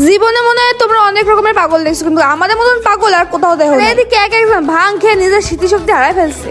জীবনে মনে হয় তোমরা অনেক রকমের পাগল দেখছো, কিন্তু আমাদের মতন পাগল আর কোথাও দেখো না। এদিকে এক একজন ভাঙ খেয়ে নিজের স্মৃতিশক্তি হারাই ফেলছে।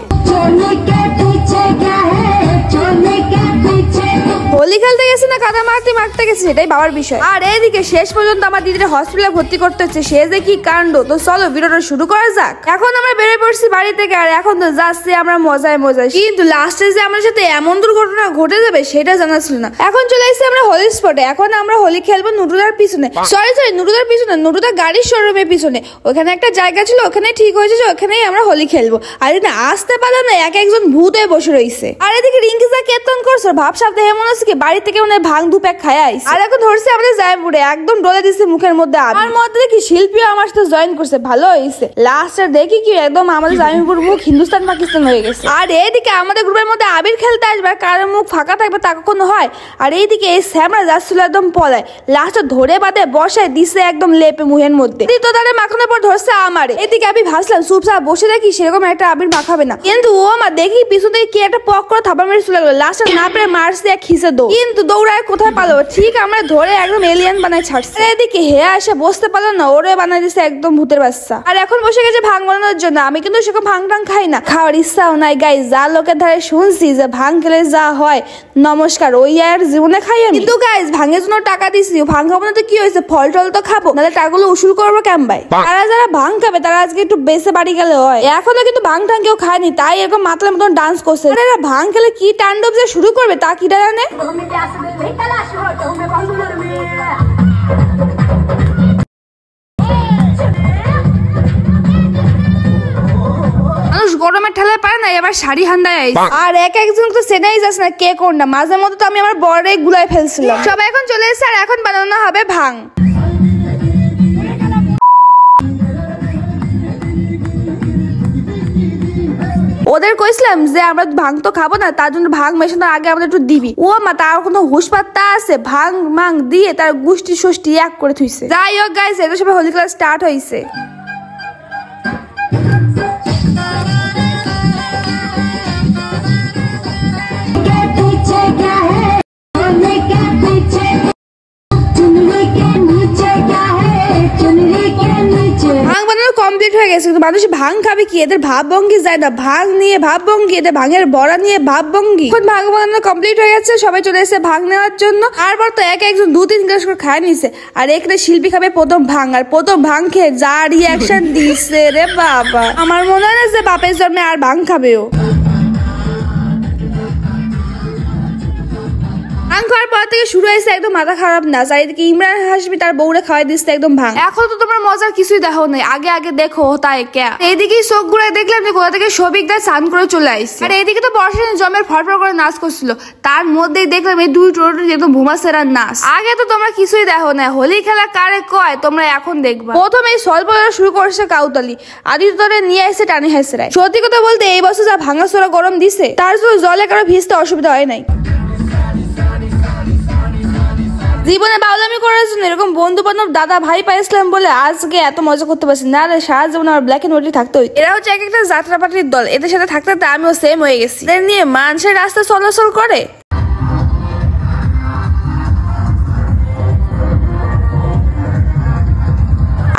হোলি খেলতে গেছে না কাদা মারতে গেছে সেটাই বাবার বিষয়। আর এইদিকে শেষ পর্যন্ত আমার দিদির হসপিটালে ভর্তি করতে হচ্ছে, সে যে কি কাণ্ড। তো চলো ভিডিওটা শুরু করা যাক। এখন আমরা বেরিয়ে পড়ছি বাড়ি থেকে, আর এখন তো যাচ্ছি আমরা মজায়, কিন্তু লাস্টে যে আমার সাথে এমন দুর্ঘটনা ঘটে যাবে সেটা জানা ছিল না। এখন চলে আসছি আমরা হোলি স্পটে। এখন আমরা হোলি খেলবো নুরুদার পিছনে, সরি নুরুদার পিছনে, নুরুদার গাড়ির শোরুমের পিছনে। ওখানে একটা জায়গা ছিল, ওখানে ঠিক হয়েছে যে ওখানেই আমরা হোলি খেলবো। আর এটা আসতে পারলো না, একজন ভূত হয়ে বসে রয়েছে। আর এদিকে রিঙ্কি যা কেতন করছো ভাবসাব দেখে মনে হচ্ছে কি বাড়ি থেকে মনে ভাঙ দু প্যাক খায় আইছে। আর এখন ধরছে আমাদের জয়পুরে একদম ডলে দিচ্ছে মুখের মধ্যে। আমার মধ্যে দেখি শিল্পীও আমার সাথে জয়েন করছে, ভালো হয়েছে। লাস্টে দেখি কি একদম আমাদের জয়পুর মুখ হিন্দুস্তান পাকিস্তান হয়ে গেছে। আর এইদিকে আমাদের গ্রুপের মধ্যে আবির খেলতে আসবে, কারোর মুখ ফাঁকা থাকবে তা কখনো হয়। আর এইদিকে এই স্যামরা যাচ্ছিল একদম পলায়, লাস্টে ধরে বাঁধে বসায় দিছে একদম লেপে মুহের মধ্যে। তো তাদের মাখানোর পর ধরছে আমারে। এদিকে আমি ভাবলাম চুপচাপ বসে দেখি সেরকম একটা আবির মাখাবে না, কিন্তু ও আমার দেখি পিছন থেকে কি একটা পক করে থাপা মেরে চলে গেলো। লাস্টে না পেরে মারছে এক খিসে দৌড়, কিন্তু দৌড়ায় কোথায় পালো, ঠিক আমরা ধরে একদম এলিয়ান বানায় ছাড়ছে। এদিকে হেয়া এসে বসতে পারলো না, ওরে বানাই দিচ্ছে একদম ভূতের বাচ্চা। আর এখন বসে গেছে ভাং বানানোর জন্য। আমি কিন্তু সেরকম ভাং টাং খাই না, খাওয়ার ইচ্ছাও নাই। গাই যা লোকের ধারে শুনছি যে ভাং খেলে যা হয় নমস্কার, ওই আর জীবনে খাই আমি। কিন্তু গাইজ ভাঙের জন্য টাকা দিছি, ভাং খাবো না তো কি হয়েছে, ফল টল তো খাবো, নাহলে টাকাগুলো উসুল করবো কেমবাই। তারা যারা ভাং খাবে তারা আজকে একটু বেঁচে বাড়ি গেলে হয়। এখনো কিন্তু ভাং টাং কেউ খায়নি, তাই এরকম মাতলার মতন ডান্স করছে। এরা ভাং খেলে কি তাণ্ডব যে শুরু করবে তা কি জানে। মানুষ গরমের ঠেলায় পারে না, এবার শাড়ি হান্দায় আইছে। আর একজন তো চেনাই যাচ্ছে না কে কোনটা। মাঝে মধ্যে তো আমি আমার বড়ে গুলাই ফেলছিলাম। সবাই এখন চলে এসেছে, আর এখন বানানো হবে ভাং। ওদের কইছিলাম যে আমরা ভাং তো খাবো না, তার জন্য ভাং মেশানোর আগে আমাদের একটু দিবি। ও মা তার কোনো হুশ পাত্তা আছে, ভাং মাং দিয়ে তার গুষ্টি ষষ্ঠী এক করে থুইছে। যাই হোক গাইস, এটা সবাই হোলি ক্লাস স্টার্ট হয়েছে। কমপ্লিট হয়ে গেছে, কিন্তু মানুষ ভাং খাবে কি, এদের ভাব ভঙ্গি যায় না। ভাং নিয়ে ভাব ভঙ্গি, এদের ভাঙের বড়া নিয়ে ভাব ভঙ্গি। এখন ভাং বানানো কমপ্লিট হয়ে গেছে, সবাই চলে এসেছে ভাং নেওয়ার জন্য। তারপর তো একজন 2-3 গ্লাস করে খায় নিছে। আর এখানে শিল্পী খাবে প্রথম ভাং, আর প্রথম ভাং খেয়ে যা রিয়াকশন দিচ্ছে রে বাবা, আমার মনে হয় না যে বাপের জন্মে আর ভাং খাবেও। ভাং খাওয়ার পর থেকে শুরু হয়েছে একদম মাথা খারাপ না। চারিদিকে ইমরান হাসমি তার বউরে খাওয়াই দিচ্ছে একদম ভাং। এখন তো তোমরা মজার কিছুই দেখো নাই, আগে দেখো তাই কে। এইদিকে চোখ ঘুরে দেখলাম যে কোথা থেকে সবিক দা স্নান করে চলে আসছে। আর এইদিকে তো বর্ষা জমের ফটফট করে নাচ করছিল, তার মধ্যেই দেখলাম এই দুই টোটো একদম ভুমা সেরার নাচ। আগে তো তোমরা কিছুই দেখো না। হোলি খেলা কারে কয় তোমরা এখন দেখবা। প্রথমে এই স্বল্প শুরু করছে কাউতালি, আদিত্যরে নিয়ে এসে টানি হেসরায়। সত্যি কথা বলতে এই বছর যা ভাঙাচোরা গরম দিছে, তার জন্য জলে কারো ভিজতে অসুবিধা হয় নাই। জীবনে বাউলামি করার জন্য এরকম বন্ধু বান্ধব দাদা ভাই পাইছিলাম বলে আজকে এত মজা করতে পারছি, না সারা জীবন আমার ব্ল্যাক এন্ড হোয়াইট থাকতে হই। এরা হচ্ছে এক একটা যাত্রা পার্টির দল, এদের সাথে থাকতে থাকতে আমিও সেম হয়ে গেছি। এদের নিয়ে মানুষের রাস্তা চলাচল করে।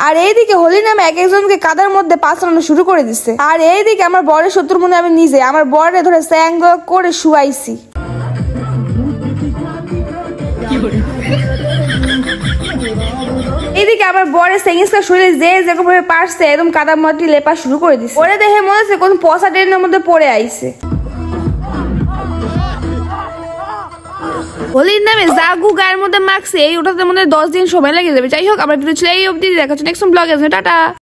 আর এইদিকে হোলি নামে একজনকে কাদার মধ্যে পাচানো শুরু করে দিচ্ছে। আর এইদিকে আমার বরের শত্রু মনে আমি নিজে আমার বরে ধরে স্যাঙ্গ করে শুয়াইছি। এদিকে আমার বরের সেকেন্ডসটা শরীরে যে যেরকম ভাবে পারছে একদম কাদার মধ্যে লেপা শুরু করে দিচ্ছে। ওরে দেখে মনে হচ্ছে কোন পচা ট্রেনের মধ্যে পড়ে আইছে। হোলির নামে জাগু গায়ের মধ্যে মাখছে, এই ওটাতে মধ্যে 10 দিন সময় লেগে যাবে। যাই হোক, আমরা ভিডিও ছিল এই অবধি, দেখা হচ্ছে নেক্সট ব্লগে। টাটা।